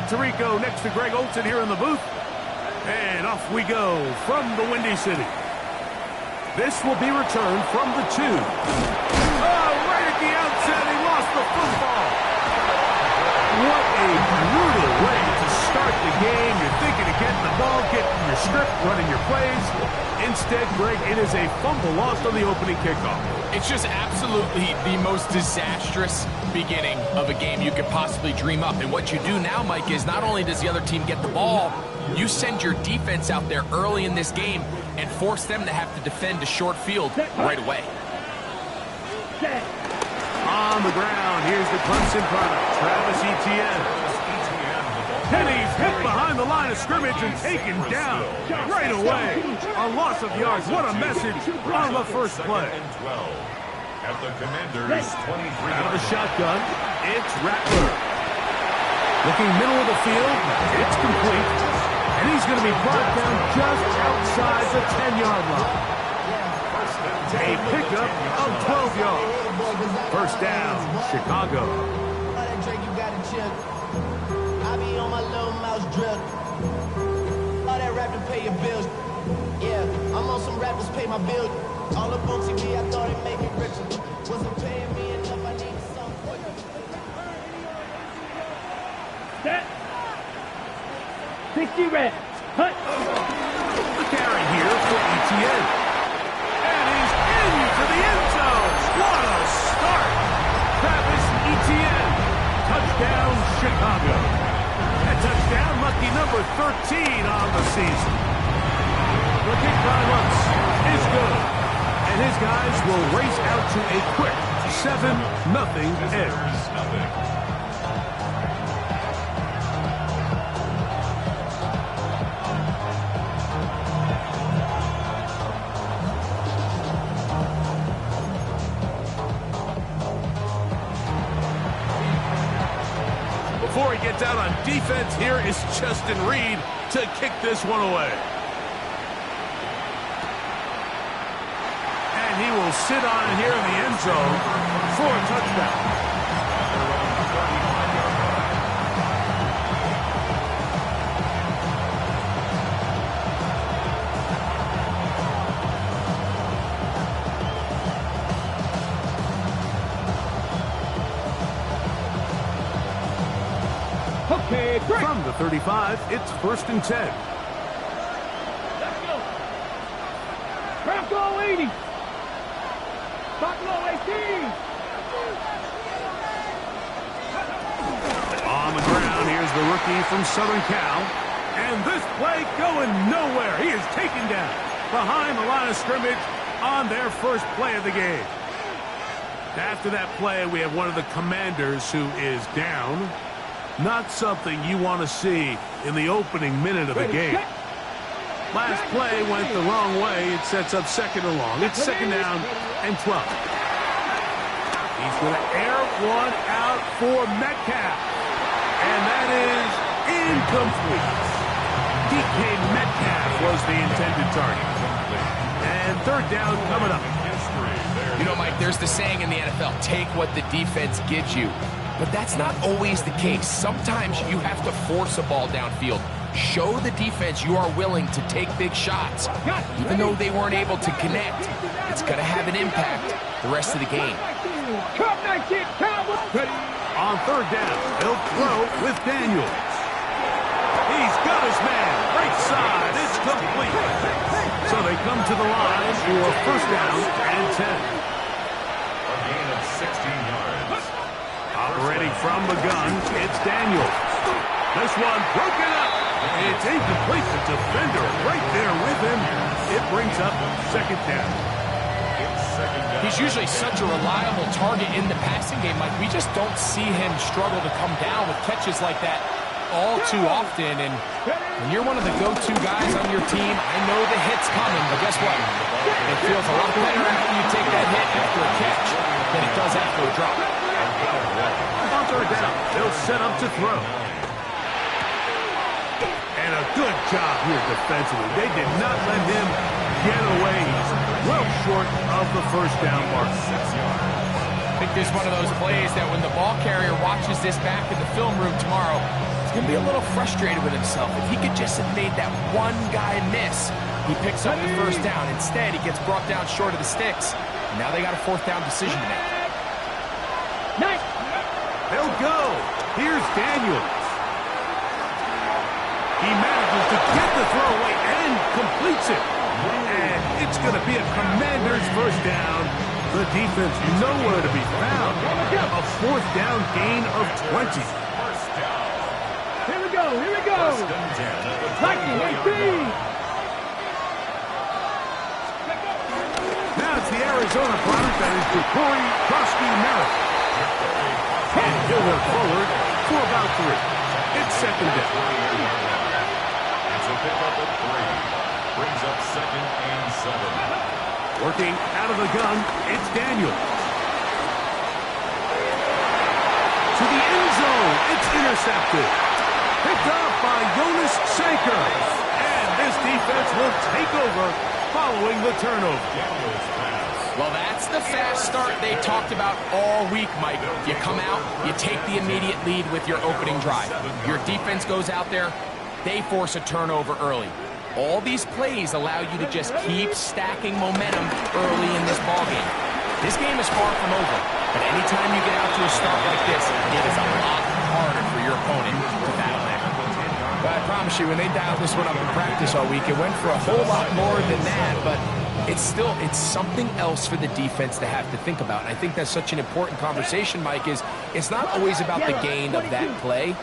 Tirico next to Greg Olson here in the booth. And off we go from the Windy City. This will be returned from the 2. Oh, right at the outset, he lost the football. What a brutal way to start the game. You're thinking of getting the ball, getting your script, running your plays. Instead, Greg, it is a fumble lost on the opening kickoff. It's just absolutely the most disastrous beginning of a game you could possibly dream up. And what you do now, Mike, is not only does the other team get the ball, you send your defense out there early in this game and force them to have to defend a short field right away. On the ground, here's the Clemson product, Travis Etienne. And he's hit behind the line of scrimmage and taken down right away. A loss of yards. What a message on the first play. At the Commanders' 23. Out of the shotgun, it's Rattler. Looking middle of the field, it's complete. And he's going to be brought down just outside the 10-yard line. A pickup of 12 yards. First down, Chicago. I be on my little mouse drill. All that rap to pay your bills. Yeah, I'm on some rappers pay my bills. All up on TV, I thought it made me richer. Wasn't paying me enough, I needed something. Set. 60 reps. Hut. The carry here for Etienne. And he's into the end zone. What a start. Travis Etienne. Touchdown, Chicago. That touchdown, lucky number 13 on the season. The kick by Lutz is good. And his guys will race out to a quick 7-0 edge. Before he gets out on defense, here is Justin Reed to kick this one away. And he will sit on it here in the end zone for a touchdown. Okay, great. From the 35, it's 1st and 10. Let's go. Bronco 80. Buffalo 18. On the ground, here's the rookie from Southern Cal. And this play going nowhere. He is taken down behind the line of scrimmage on their first play of the game. After that play, we have one of the Commanders who is down. Not something you want to see in the opening minute of the game. Last play went the wrong way. It sets up 2nd and long. It's 2nd down and 12. He's going to air one out for Metcalf. And that is incomplete. DK Metcalf was the intended target. And 3rd down coming up. You know, Mike, there's the saying in the NFL, take what the defense gives you. But that's not always the case. Sometimes you have to force a ball downfield. Show the defense you are willing to take big shots. Even though they weren't able to connect, it's going to have an impact the rest of the game. On 3rd down, he'll throw with Daniels. He's got his man. Right side. It's complete. So they come to the line for 1st down and 10. A gain of 16 yards. Operating from the gun, it's Daniels. This one broken up. It's incomplete. The defender right there with him. It brings up 2nd down. He's usually such a reliable target in the passing game, Mike. We just don't see him struggle to come down with catches like that all too often. And when you're one of the go-to guys on your team, I know the hit's coming, but guess what? It feels a lot better after you take that hit after a catch than it does after a drop. On 3rd down, they'll set up to throw. And a good job here defensively. They did not let him get away. He's well short of the 1st down mark. I think this is one of those plays that when the ball carrier watches this back in the film room tomorrow, it's going to be a little frustrated with himself. If he could just have made that one guy miss, he picks up the first down. Instead, he gets brought down short of the sticks. And now they got a fourth down decision to make. Nice. They'll go. Here's Daniels. He manages to get the throw away and completes it. And it's going to be a Commanders first down. The defense nowhere to be found. A fourth down gain of 20. Here we go. Here we go. 19-18. Now it's the Arizona product that is Corey Krosky-Merritt. And he'll work forward for about 3. It's second down. It's a pickup of 3. Brings up 2nd and 7. Working out of the gun, it's Daniels. To the end zone, it's intercepted. Picked up by Jonas Sanker. And this defense will take over following the turnover. Well, that's the fast start they talked about all week, Mike. You come out, you take the immediate lead with your opening drive. Your defense goes out there, they force a turnover early. All these plays allow you to just keep stacking momentum early in this ballgame. This game is far from over, but anytime you get out to a start like this, it is a lot harder for your opponent to battle that. But I promise you, when they dialed this one up in practice all week, it went for a whole lot more than that, but it's something else for the defense to have to think about. And I think that's such an important conversation, Mike, is it's not always about the gain of that play,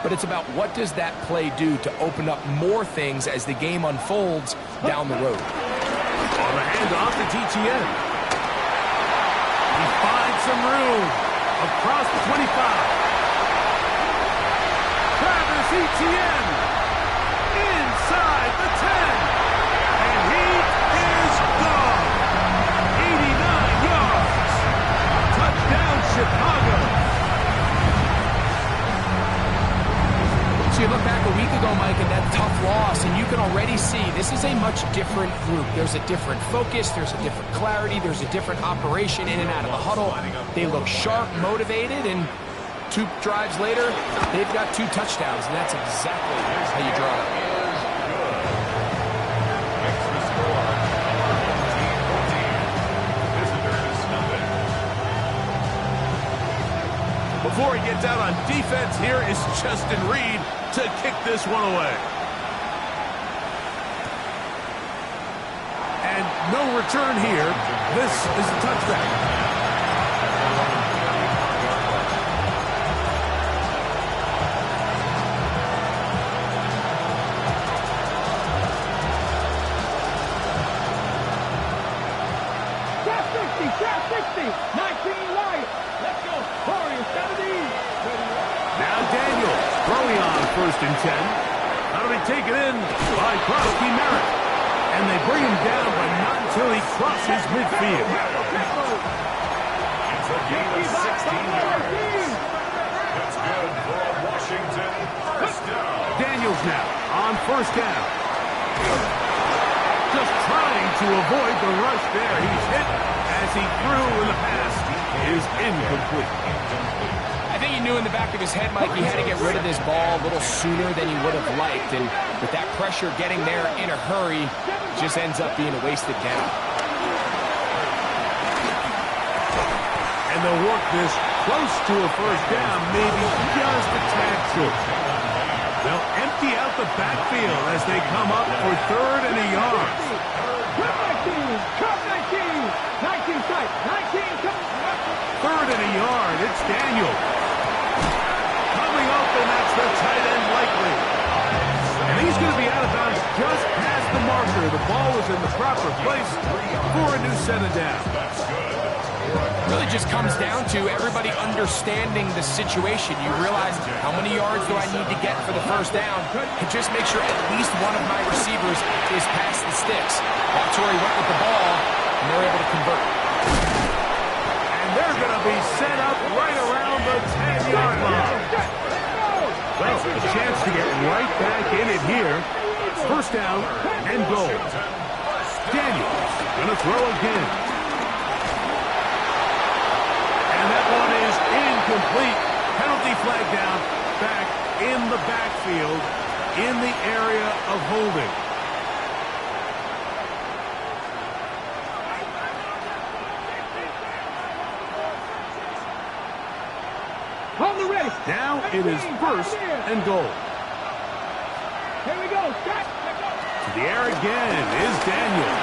but it's about what does that play do to open up more things as the game unfolds down the road. On the handoff to TTN. He finds some room across the 25. Travis Etienne inside the 10. And he is gone. 89 yards. Touchdown, Chicago. So you look back a week ago, Mike, and that tough loss, and you can already see this is a much different group. There's a different focus, there's a different clarity, there's a different operation in and out of the huddle. They look sharp, motivated, and 2 drives later, they've got 2 touchdowns, and that's exactly how you draw it. Before he gets out on defense, here is Justin Reed to kick this one away. And no return here. This is a touchback. Trap 60. 19 Lions. Let's go. Warriors 70. Now Daniels throwing on 1st and 10. That'll be taken in by Krosky-Merritt. And they bring him down, but not until he crosses midfield. It's a gain of 16 yards. That's good for a Washington first down. Daniels now on 1st down. Just trying to avoid the rush there. He's hit as he threw, and the pass is incomplete. I think he knew in the back of his head, Mike, he had to get rid of this ball a little sooner than he would have liked. And with that pressure getting there in a hurry, just ends up being a wasted down. And they'll work this close to a 1st down, maybe just a tad short. They'll empty out the backfield as they come up for 3rd and a yard. Trap 19. Trap 19. 19 tight. 19 coming. 3rd and a yard. It's Daniel. Coming up, and that's the tight end likely. And he's going to be out of bounds just past the marker. The ball was in the proper place for a new set of downs. Really just comes down to everybody understanding the situation. You realize how many yards do I need to get for the 1st down, and just make sure at least one of my receivers is past the sticks. That's where he went with the ball, and they're able to convert. And they're going to be set up right around the 10-yard line. Well, a chance to get right back in it here. 1st down and goal. Daniels going to throw again. And that one is incomplete. Penalty flag down back in the backfield in the area of holding. Hold the ready. Now it is first and goal. Here we go. Start. To the air again is Daniel.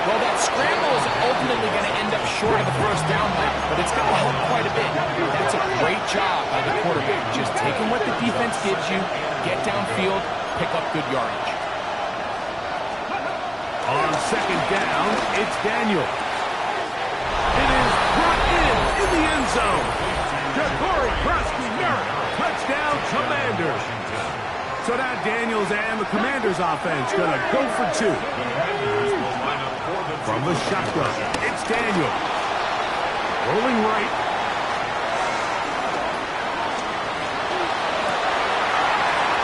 Well, that scramble is ultimately going to end up short of the first down lap, but it's going to help quite a bit. That's a great job by the quarterback. Just taking what the defense gives you, get downfield, pick up good yardage. On second down, it's Daniel. It is brought in the end zone. Ja'Cory Krosky-Merritt, touchdown Commanders. So now Daniels and the Commanders offense going to go for two. From the shotgun, it's Daniel. Rolling right.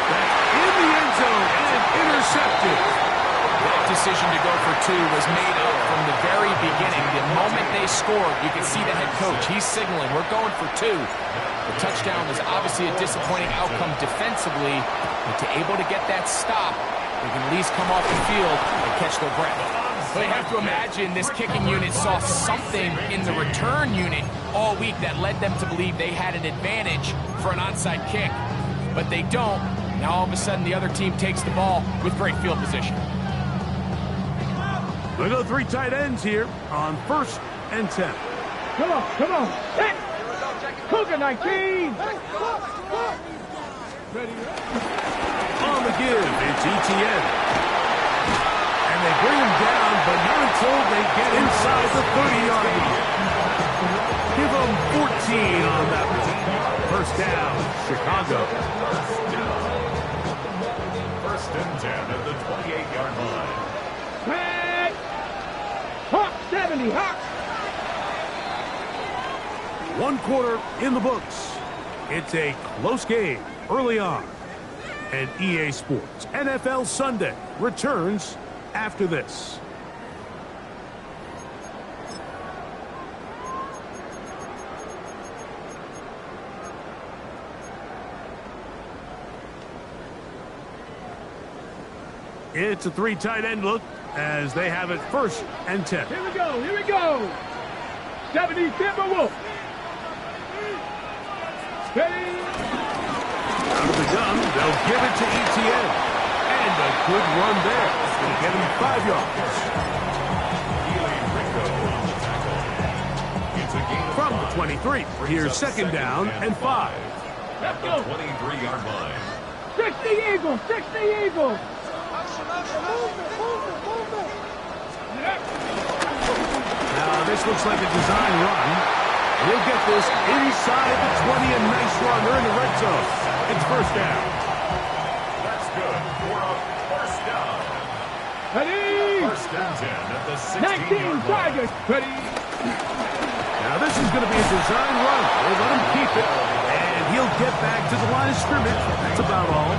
That's in the end zone and intercepted. That decision to go for two was made up from the very beginning. The moment they scored, you can see the head coach. He's signaling, we're going for two. The touchdown was obviously a disappointing outcome defensively, but to able to get that stop, they can at least come off the field and catch their breath. But you have to imagine this kicking unit saw something in the return unit all week that led them to believe they had an advantage for an onside kick. But they don't. Now all of a sudden the other team takes the ball with great field position. We go three tight ends here on 1st and 10. Come on, come on. Hey. Cougar 19. Ready. On the give, it's ETN. And they bring him down, but not until they get inside the 30-yard line. Give them 14 on that one. First down, Chicago. First and 10 at the 28-yard line. Hey. Hawk 70, Hawk. 1 quarter in the books. It's a close game early on. And EA Sports NFL Sunday returns after this. It's a 3 tight end look as they have it 1st and 10. Here we go, here we go. 70 Timberwolf. Ready. Out of the gun, they'll give it to ETN. And a good run there. It'll get him 5 yards. From the 23, here's 2nd down and 5. At the 23-yard line. 60 Eagles, 60 Eagles. Now, this looks like a design run. He'll get this inside the 20, a nice run. They're in the red zone. It's 1st down. That's good for a first down. Ready. 1st and 10 at the 19 16-yard line. Tigers. Ready. Now, this is going to be a design run. They let him keep it, and he'll get back to the line of scrimmage. That's about all.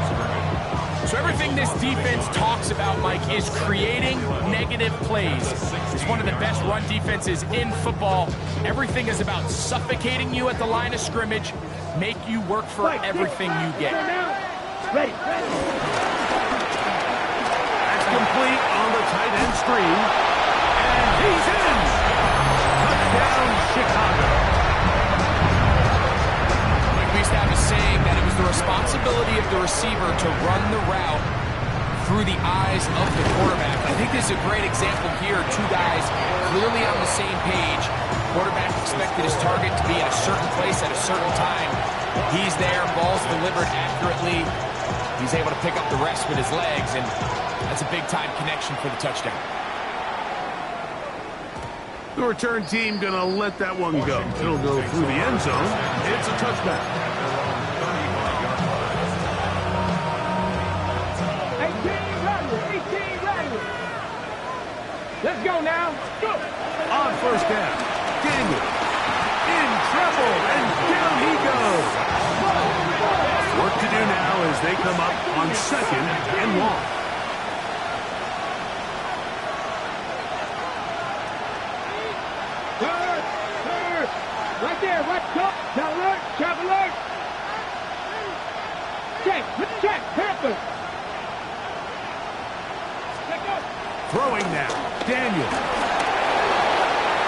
So everything this defense talks about, Mike, is creating negative plays. It's one of the best run defenses in football. Everything is about suffocating you at the line of scrimmage, make you work for everything you get. Ready. That's complete on the tight end screen. And he's in. Touchdown, Chicago. Mike Wiestab is saying that it was the responsibility of the receiver to run the route through the eyes of the quarterback. I think this is a great example here. 2 guys clearly on the same page. Quarterback expected his target to be at a certain place at a certain time. He's there, ball's delivered accurately. He's able to pick up the rest with his legs, and that's a big-time connection for the touchdown. The return team going to let that one go. It'll go through the end zone. It's a touchback. 18 Rattler. Let's go now. Go. On 1st down, Daniel in trouble, and down he goes. Work to do now as they come up on 2nd and long. Third. Right Daniel.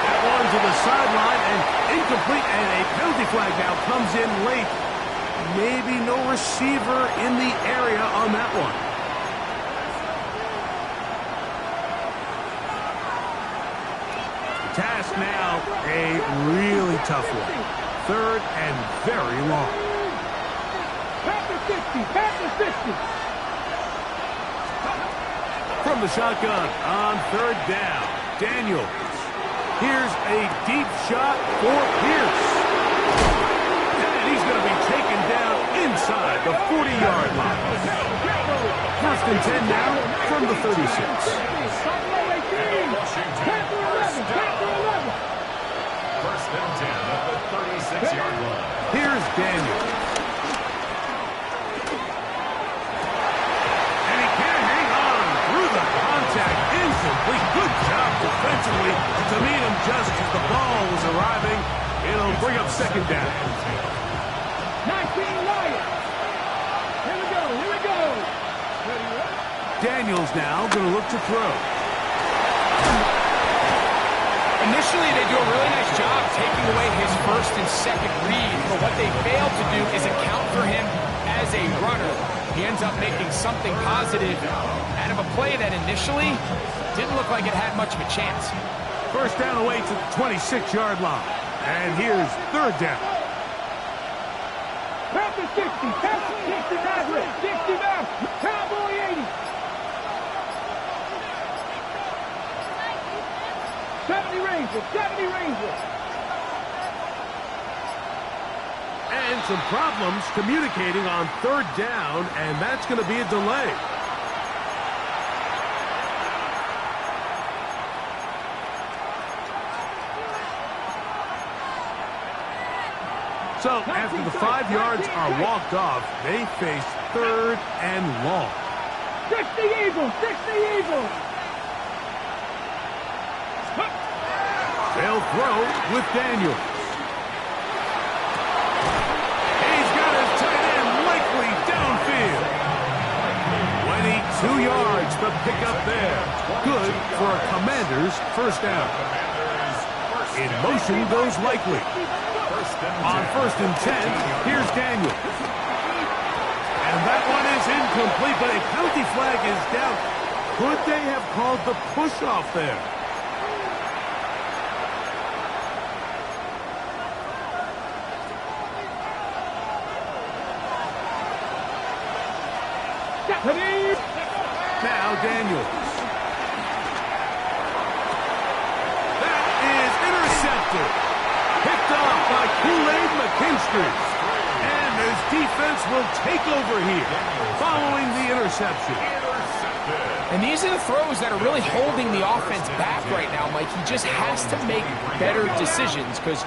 That one to the sideline and incomplete, and a penalty flag now comes in late. Maybe no receiver in the area on that one. The task now, a really tough one. 3rd and very long. Back to 50, back to 50. From the shotgun on 3rd down, Daniels. Here's a deep shot for Pierce. And he's going to be taken down inside the 40-yard line. 1st and 10 now from the 36. First and 10 at the 36-yard line. Here's Daniel. And he can't hang on through the contact. Incomplete. Good job defensively to meet him just as the ball was arriving. It'll bring up 2nd down. 19 Lions. Here we go, here we go. Daniels now going to look to throw. Initially, they do a really nice job taking away his 1st and 2nd read, but what they fail to do is account for him as a runner. He ends up making something positive out of a play that initially didn't look like it had much of a chance. 1st down away to the 26-yard line. And here's 3rd down. Back to 60, back to 69, 69, Cowboy 80. 70 Rangers, 70 Rangers. And some problems communicating on 3rd down, and that's going to be a delay. So after the 5 yards are walked off, they face 3rd and long. 60 Eagles, 60 Eagles. They'll throw with Daniels. He's got his tight end likely downfield. 22 yards to pick up there. Good for a Commander's 1st down. In motion goes likely. On 1st and 10, here's Daniel. And that one is incomplete, but a penalty flag is down. Could they have called the push-off there? Now Daniels. That is intercepted. Picked off by Kool-Aid McKinstry. And his defense will take over here following the interception. And these are the throws that are really holding the offense back right now, Mike. He just has to make better decisions because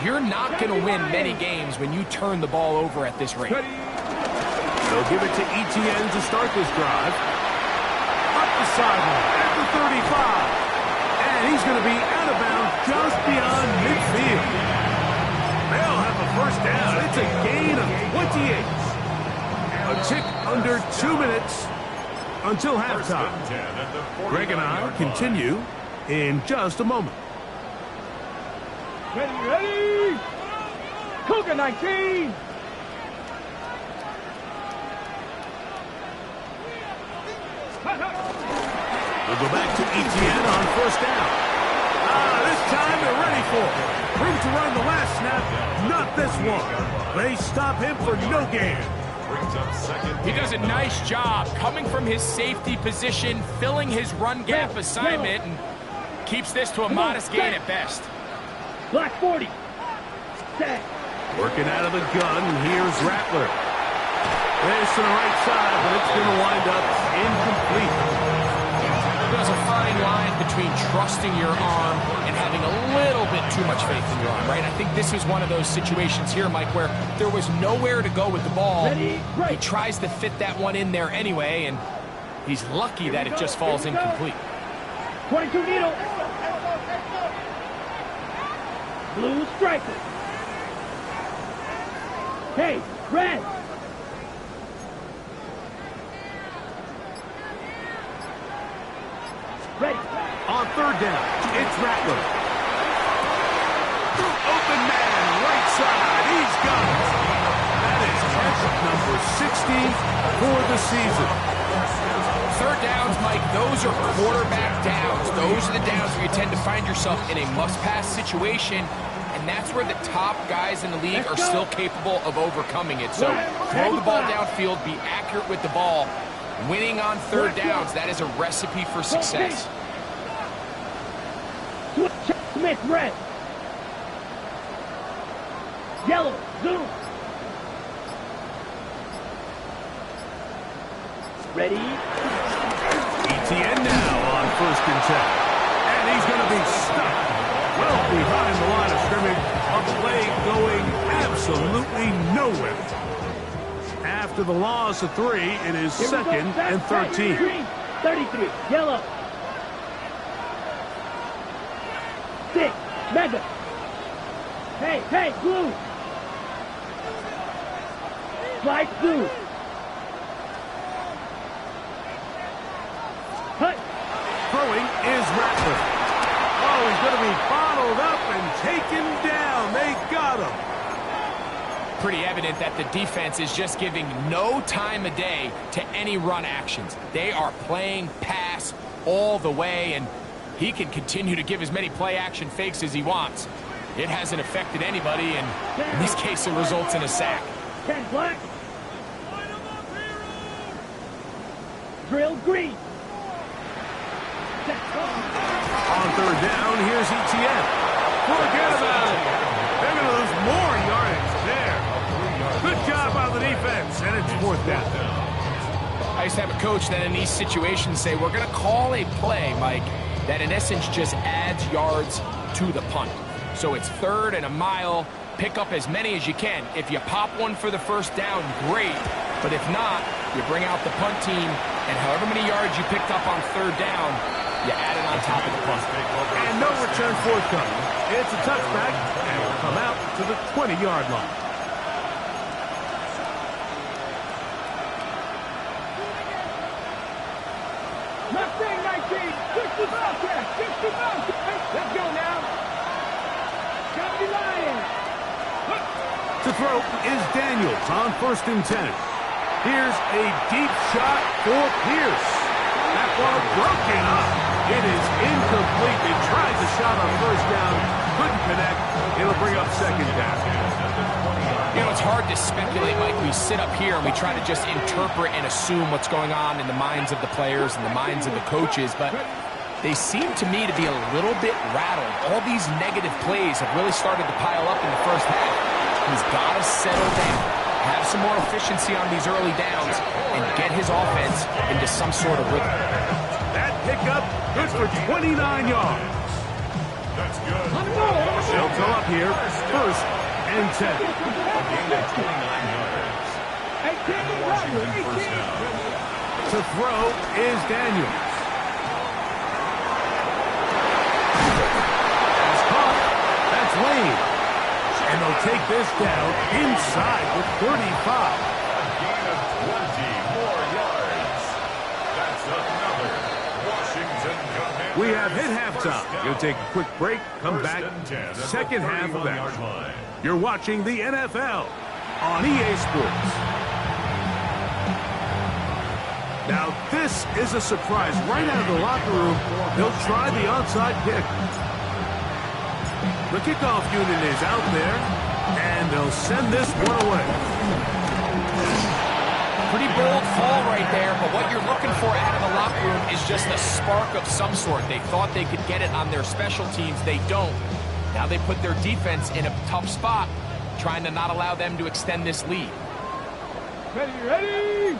you're not going to win many games when you turn the ball over at this rate. They'll give it to Etienne to start this drive. Up the sideline at the 35. And he's going to be out of bounds just beyond midfield. They'll have a 1st down. It's a gain of 28. A tick under 2 minutes until halftime. Greg and I continue in just a moment. Ready? Cougar 19. We'll go back to Etienne on 1st down. This time they're ready for it. Room to run the last snap, not this one. They stop him for no gain. He does a nice job coming from his safety position, filling his run gap assignment, and keeps this to a modest gain at best. Black 40. Set. Working out of the gun, here's Rattler. This to the right side, but it's going to wind up incomplete. There's a fine line between trusting your arm and having a little bit too much faith in your arm, right? I think this is one of those situations here, Mike, where there was nowhere to go with the ball. He tries to fit that one in there anyway, and he's lucky that it just falls incomplete. 22 needle. Blue striker. Hey, red. Ready. On season. Third downs, Mike, those are quarterback downs. Those are the downs where you tend to find yourself in a must-pass situation, and that's where the top guys in the league are still capable of overcoming it. So throw the ball downfield, be accurate with the ball. Winning on third downs, that is a recipe for success. Smith, red. Yellow, zoom. Ready? ETN now on 1st and 10. And he's going to be stuck well behind the line of scrimmage. A play going absolutely nowhere. After the loss of 3, it is 2nd and 13. Green, 33, yellow. 6, mega. Hey, blue. Slide blue. Hut. Throwing is Ratliff. Oh, he's going to be bottled up and taken down. They got him. Pretty evident that the defense is just giving no time of day to any run actions. They are playing pass all the way, and he can continue to give as many play-action fakes as he wants. It hasn't affected anybody, and in this case, it results in a sack. 10 black. Drill green. On 3rd down, here's ETN. Forget about it. They're going to lose more yardage there. Good job by the defense, and it's 4th down. I used to have a coach that in these situations say, we're going to call a play, Mike, that in essence just adds yards to the punt. So it's 3rd and a mile. Pick up as many as you can. If you pop one for the 1st down, great. But if not, you bring out the punt team, and however many yards you picked up on 3rd down, you add it on top of the punt. And no return forthcoming. It's a touchback, and will come out to the 20-yard line. Mustang 19, 60 Bobcat, 60 Bobcat. Let's go now. County Lions. To throw is Daniels on 1st and 10. Here's a deep shot for Pierce. That ball broken up. It is incomplete. They tried the shot on 1st down. Couldn't connect. It'll bring up 2nd down. You know, it's hard to speculate, Mike. We sit up here and we try to just interpret and assume what's going on in the minds of the players and the minds of the coaches, but they seem to me to be a little bit rattled. All these negative plays have really started to pile up in the 1st half. He's got to settle down, have some more efficiency on these early downs, and get his offense into some sort of rhythm. That pickup, good for 29 yards. That's good. They'll go up here, 1st and 10. A gain of 29 yards. Washington 1st down. To throw is Daniels. That's caught. That's Lane. And they'll take this down inside the 35. A gain of 20 more yards. That's another Washington command. We have hit halftime. You'll take a quick break, come back, 2nd half of action. You're watching the NFL on EA Sports. Now this is a surprise. Right out of the locker room, they'll try the onside kick. The kickoff unit is out there, and they'll send this one away. Pretty bold fall right there, but what you're looking for out of the locker room is just a spark of some sort. They thought they could get it on their special teams. They don't. Now they put their defense in a tough spot, trying to not allow them to extend this lead. Ready?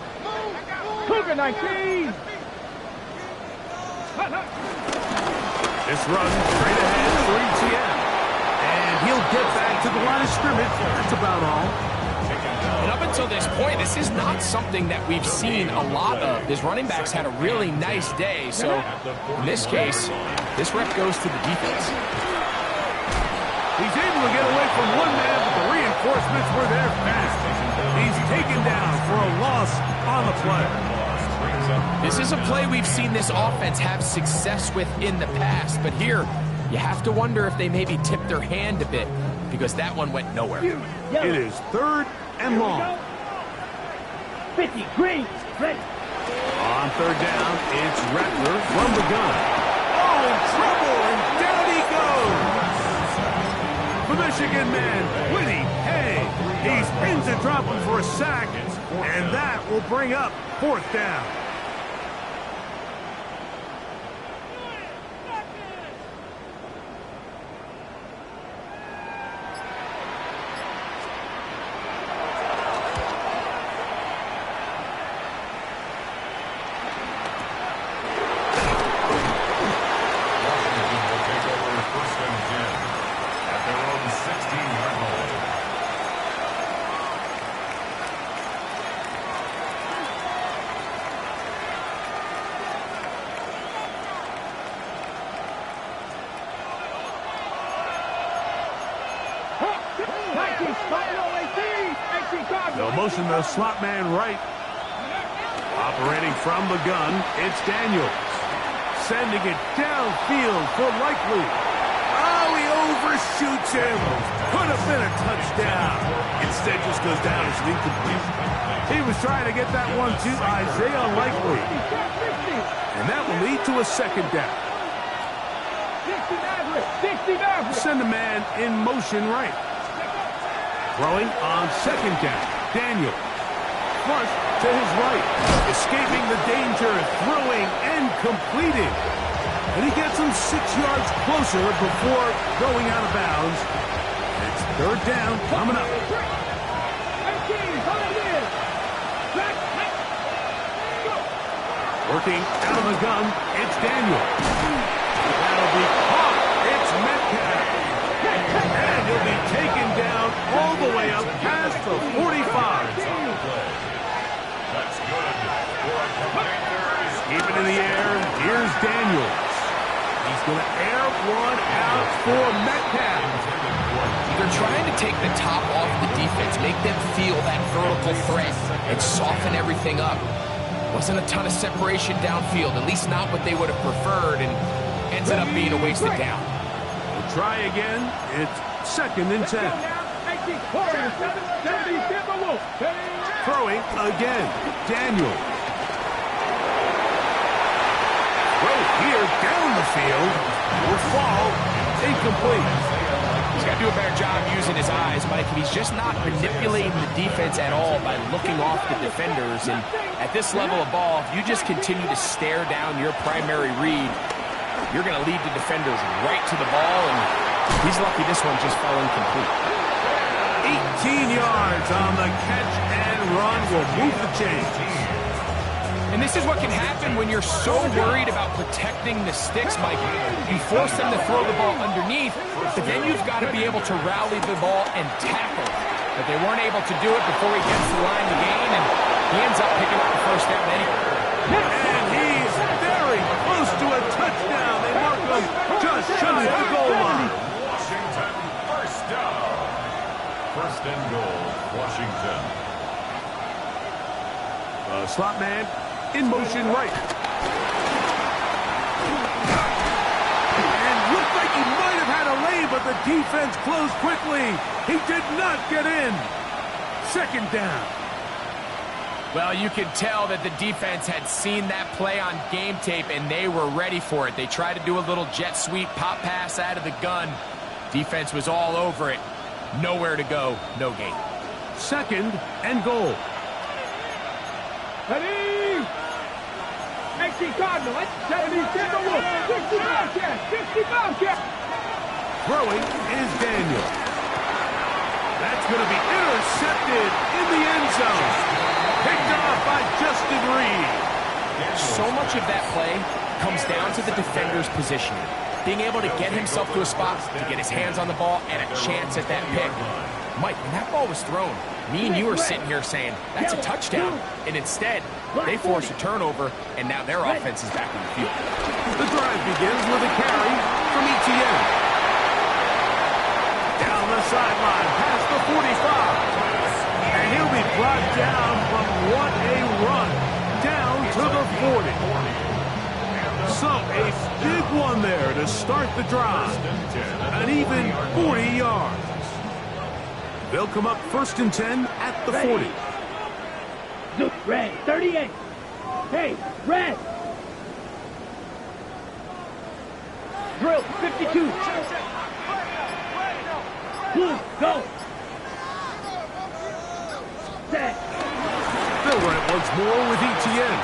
Cougar 19. This run straight ahead for ETN. And he'll get back to the line of scrimmage. That's about all. And up until this point, this is not something that we've seen a lot of. This running back's had a really nice day. So in this case, this rep goes to the defense. He's able to get away from one man, but the reinforcements were there fast. He's taken down for a loss on the play. This is a play we've seen this offense have success with in the past, but here you have to wonder if they maybe tipped their hand a bit because that one went nowhere. It is 3rd and long. 50. Green. Ready. On third down, it's Rattler from the gun. Oh, in trouble, and down he goes. The Michigan man, Whitty Hay. He spins to drop him for a sack, and that will bring up fourth down. They'll motion the slot man right. Operating from the gun, it's Daniels. Sending it downfield for Likely. Oh, he overshoots him. Could have been a touchdown. Instead, just goes down as incomplete. He was trying to get that one to Isaiah Likely. And that will lead to a second down. Send the man in motion right. Throwing on second down. Daniel. Flush to his right. Escaping the danger. Throwing and completing. And he gets him 6 yards closer before going out of bounds. It's third down coming up. Working out of the gun. It's Daniel. That'll be caught. It's Metcalf. And he'll be taken down all the way up past the 45. That's good for a Commanders. Keep it in the air. Here's Daniels. He's going to air one out for Metcalf. They're trying to take the top off the defense, make them feel that vertical threat, and soften everything up. Wasn't a ton of separation downfield, at least not what they would have preferred, and ended up being a wasted down. We'll try again. It's second and 10. Throwing again. Daniel. Throw here down the field. Will fall. Incomplete. He's got to do a better job using his eyes, Mike. He's just not manipulating the defense at all by looking off the defenders. And at this level of ball, if you just continue to stare down your primary read, you're going to lead the defenders right to the ball, and he's lucky this one just fell incomplete. 18 yards on the catch and run will move the chains. And this is what can happen when you're so worried about protecting the sticks, Mike. You force them to throw the ball underneath, but then you've got to be able to rally the ball and tackle. But they weren't able to do it before he gets to the line to gain, and he ends up picking up the first down anyway. And he's very close to a touchdown. They mark him just shy of the goal line. Washington, first down. First and goal, Washington. The slot man in motion right. And looked like he might have had a lay, but the defense closed quickly. He did not get in. Second down. Well, you could tell that the defense had seen that play on game tape, and they were ready for it. They tried to do a little jet sweep pop pass out of the gun. Defense was all over it. Nowhere to go, no gain. Second and goal. Ready? 18 Cardinal, 70 Timberwolves, 60 Bobcats, 60 Bobcats. Throwing is Daniel. That's going to be intercepted in the end zone. Picked off by Justin Reed. So much of that play comes down to the defender's positioning. Being able to get himself to a spot, to get his hands on the ball, and a chance at that pick. Mike, when that ball was thrown, me and you were sitting here saying, that's a touchdown. And instead, they force a turnover, and now their offense is back in the field. The drive begins with a carry from Etienne. Down the sideline, past the 45. And he'll be brought down from what a run, down to the 40. So, a big one there to start the drive. An even 40 yards. They'll come up first and 10 at the 40. Zoom. Red. 38. Hey, red. Drill. 52. Blue. Go. Set. They'll run it once more with ETN.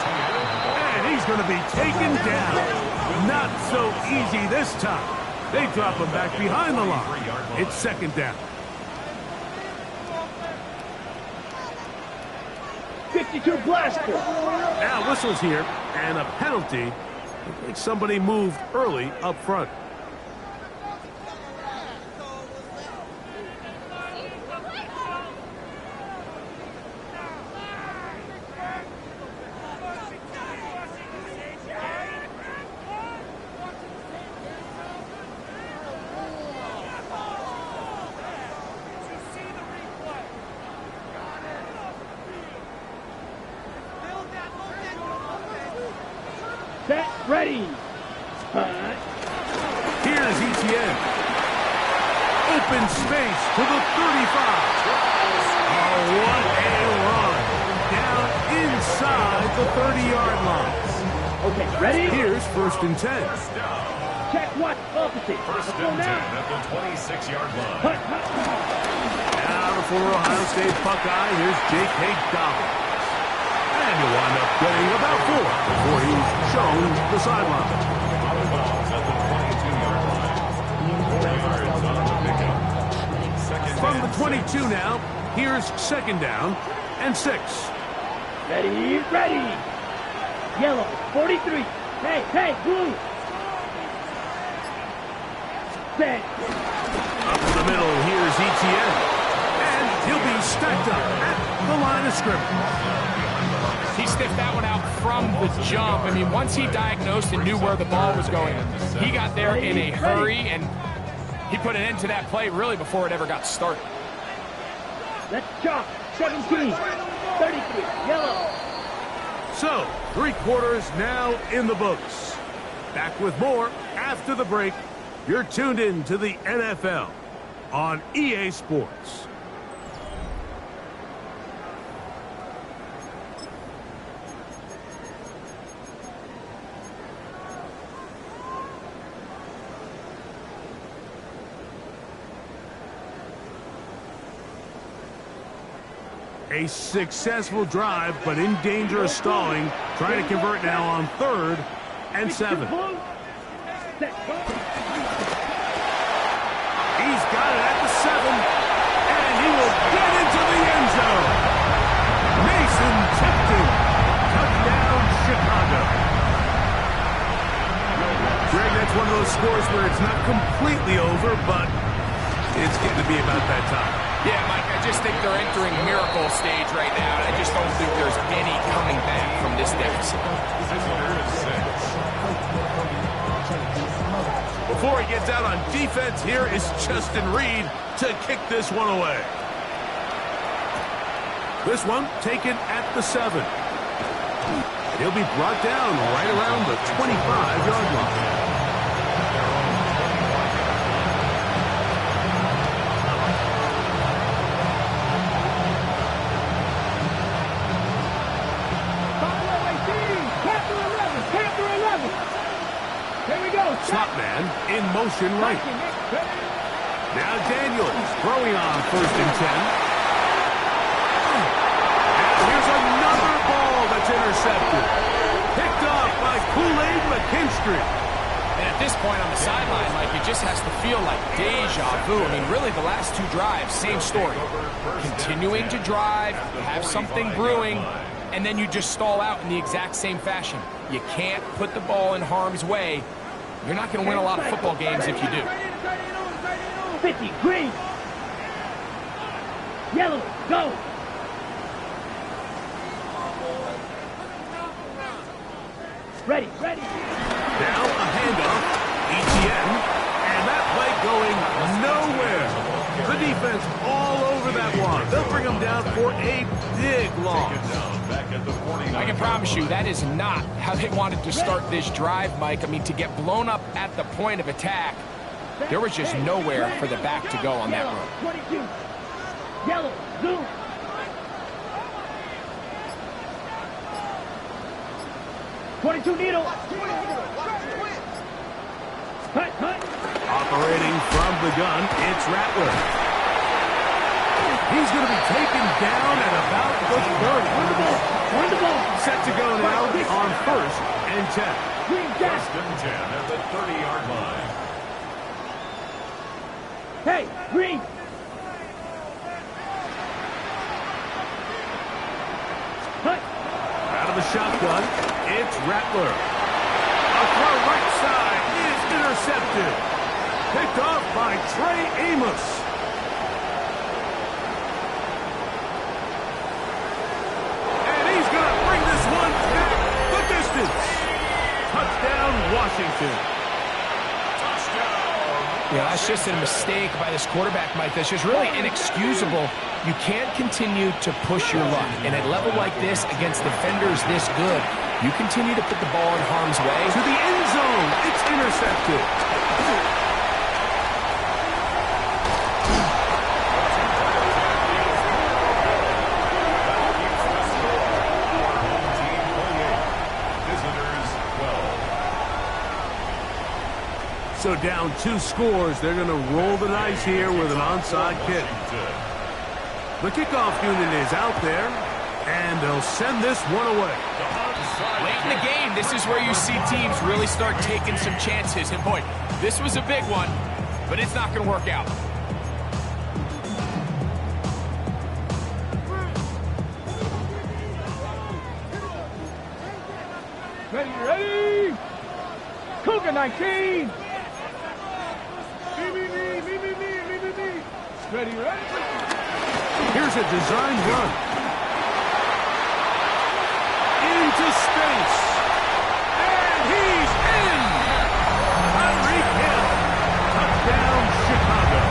And he's going to be taken down. Not so easy this time. They drop him back behind the line. It's second down. 52 blaster. Now whistles here, and a penalty. Looks like somebody moved early up front. Set, ready. Here's ETN. Open space to the 35. Oh, what a run. Down inside the 30-yard line. Okay, ready? Here's first and 10. Check what? Opposite. First Let's go and 10 now. at the 26-yard line. Hut, hut. Now the former Ohio State Buckeye. Here's J.K. Dobbins. And he'll wind up getting about 4 before he's shown the sideline. Out of bounds at the 22-yard line. 4 yards on the pickup. Second From the and 22 now, here's second down and 6. Ready, ready. Yellow, 43. Hey, hey, blue. Set. Up the middle, here's ETN. And he'll be stacked up at the line of scrimmage. He sniffed that one out from the jump. I mean, once he diagnosed and knew where the ball was going, he got there in a hurry, and he put an end to that play really before it ever got started. Let's chop. 17. 33. Yellow. So, 3 quarters now in the books. Back with more after the break. You're tuned in to the NFL on EA Sports. A successful drive, but in danger of stalling. Trying to convert now on 3rd and 7. He's got it at the 7, and he will get into the end zone. Mason Tipton, touchdown Chicago. Greg, that's one of those scores where it's not completely over, but it's getting to be about that time. Yeah, Mike, I just think they're entering miracle stage right now, and I just don't think there's any coming back from this deficit. Before he gets out on defense, here is Justin Reed to kick this one away. This one taken at the 7. He'll be brought down right around the 25-yard line. Slot man in motion right. Now Daniels throwing on 1st and 10. And here's another ball that's intercepted. Picked off by Kool-Aid McKinstry. And at this point on the sideline, Mike, it just has to feel like deja vu. I mean, really, the last 2 drives, same story. Continuing to drive, have something brewing, and then you just stall out in the exact same fashion. You can't put the ball in harm's way. You're not going to win a lot of football games if you do. 50, green. Yellow, go. Ready, ready. Now a handoff, ETN, and that play going nowhere. The defense all over that one. They'll bring them down for a big loss. I can promise you that is not how they wanted to start this drive, Mike. I mean, to get blown up at the point of attack, there was just nowhere for the back to go on that run. 22. Yellow, zoom. 1-2 needle. Hut. Operating from the gun, it's Rattler. He's going to be taken down at about the 30. Run the ball. Set to go now on 1st and 10. Green gas. First and 10 at the 30-yard line. Hey, Green. Hut. Out of the shotgun, it's Rattler. A throw right side is intercepted. Picked off by Trey Amos. And he's going to bring this one back the distance. Touchdown, Washington. Yeah, that's just a mistake by this quarterback, Mike. That's just really inexcusable. You can't continue to push your luck. And at a level like this, against defenders this good, you continue to put the ball in harm's way. To the end zone, it's intercepted. Visitors 12. So down 2 scores, they're going to roll the dice here with an onside kick. The kickoff unit is out there, and they'll send this one away. Late in the game, this is where you see teams really start taking some chances. And boy, this was a big one, but it's not going to work out. Ready. Cougar 19. Me. Ready. Here's a design run. Into space. And he's in. Tyreek Hill. Touchdown, Chicago.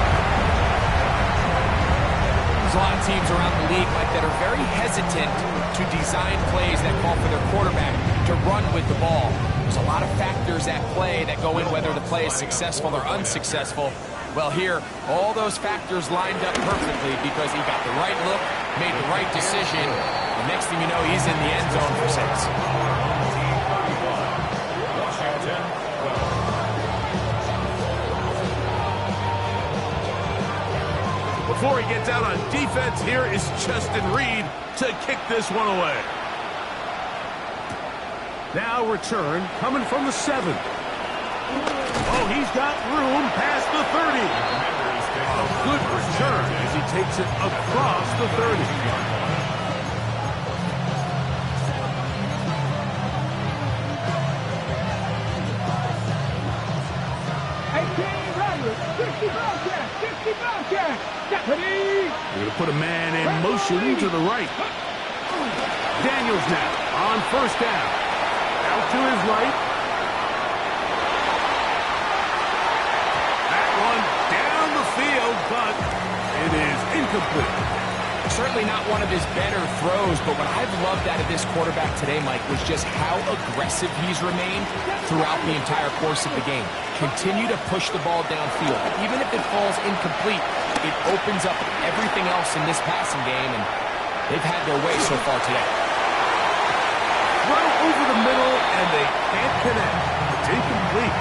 There's a lot of teams around the league, Mike, that are very hesitant to design plays that call for their quarterback to run with the ball. There's a lot of factors at play that go in whether the play is successful or unsuccessful. Well, here, all those factors lined up perfectly because he got the right look, made the right decision, and next thing you know, he's in the end zone for 6. Washington 12. Before he gets out on defense, here is Justin Reed to kick this one away. Now return coming from the 7. Oh, he's got room past the 30. A good return as he takes it across the 30. We're going to put a man in motion to the right. Daniels now on 1st down. Out to his right. That one down the field, but it is incomplete. Certainly not one of his better throws, but what I've loved out of this quarterback today, Mike, was just how aggressive he's remained throughout the entire course of the game. Continue to push the ball downfield. Even if it falls incomplete, it opens up everything else in this passing game, and they've had their way so far today. Run over the middle, and they can't connect. It's incomplete.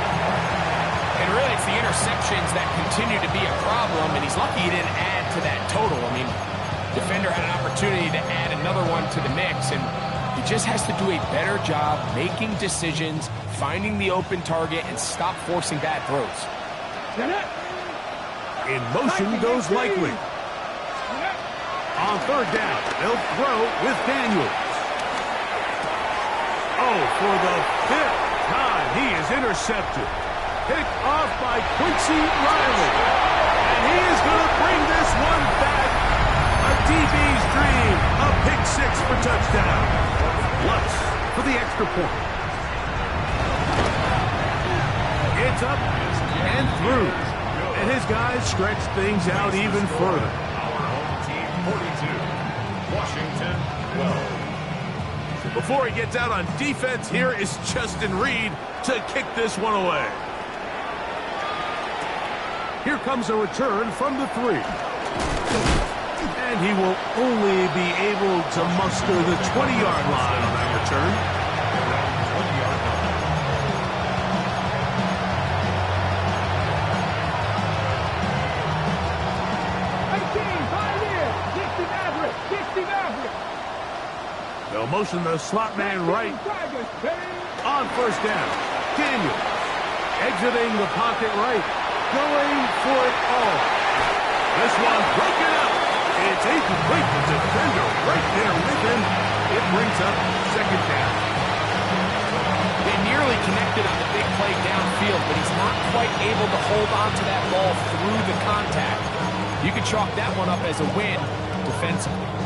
And really, it's the interceptions that continue to be a problem, and he's lucky he didn't add to that total. I mean, defender had an opportunity to add another one to the mix, and he just has to do a better job making decisions, finding the open target, and stop forcing bad throws. In motion goes Likely. On 3rd down, they'll throw with Daniels. Oh, for the 5th time, he is intercepted. Picked off by Quincy Riley. And he is going to bring this one back. A DB's dream. A pick 6 for touchdown. Lutz for the extra point. It's up and through. And his guys stretch things out even further. Our home team 42. Washington 12. Before he gets out on defense, here is Justin Reed to kick this one away. Here comes a return from the 3. And he will only be able to muster the 20-yard line on that return. Around 20-yard line. Motion the slot man right on first down. Daniel exiting the pocket right, going for it all. This one broken up. It's incomplete. The defender right there with him. It brings up second down. They nearly connected on the big play downfield, but he's not quite able to hold on to that ball through the contact. You could chalk that one up as a win defensively.